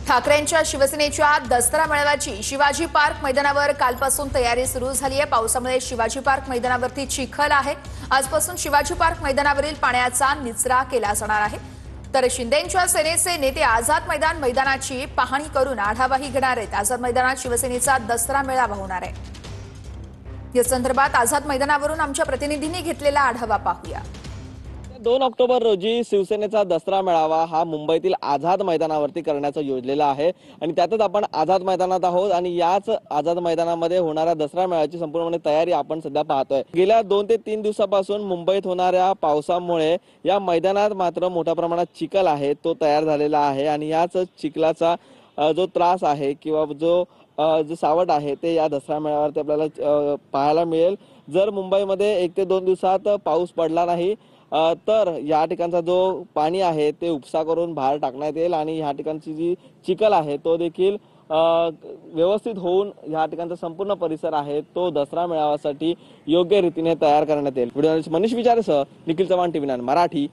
ठाकरेंच्या शिवसेनेच्या दसरा मेळाव्याची शिवाजी पार्क मैदानावर कालपासून तयारी सुरू झाली आहे। पावसामुळे शिवाजी पार्क मैदानावरती चिखल आहे। आजपासून शिवाजी पार्क मैदानावरील पाण्याचा निचरा केला जाणार आहे। तर शिंदेंच्या सेनेचे नेते आझाद मैदानाची पाहणी करून आढावाही घेणार आहेत। आझाद मैदानात शिवसेनेचा दसरा मेळावा होणार आहे। या संदर्भात आझाद मैदानावरून आमच्या प्रतिनिधींनी घेतलेला आढावा पाहूया। 2 ऑक्टोबर रोजी शिवसेनेचा दसरा मेळावा हा मुंबईतील आझाद मैदानावरती करण्याचा योजलेला आहे आणि त्यातच आपण आझाद मैदानात आहोत आणि याच आझाद मैदानामध्ये होणाऱ्या दसरा मेळाव्याची संपूर्णपणे तयारी आपण सध्या पाहतोय। गेल्या 2 ते 3 दिवसापासून मुंबईत होणाऱ्या पावसामुळे या मैदानात मात्र मोठ्या प्रमाणात चिखल आहे तो तयार झालेला आहे आणि याच चिखलाचा जो त्रास आहे किंवा जो सावट आहे ते या दसरा मेळाव्यावरती आपल्याला पाहायला मिळेल। जर मुंबईमध्ये 1 ते 2 दिवसात पाऊस पडला नाही तर या ठिकाणचा जो पाणी आहे ते उपसा करून बाहेर टाकण्यात येईल आणि या ठिकाणची जी चिखल आहे तो देखील व्यवस्थित होऊन या ठिकाणचा संपूर्ण परिसर आहे तो दसरा मेळाव्यासाठी योग्य रीतीने तयार करण्यात येईल। व्हिडिओ जर्नलिस्ट मनीष विचारेसह निखिल चव्हाण, TV9 मराठी।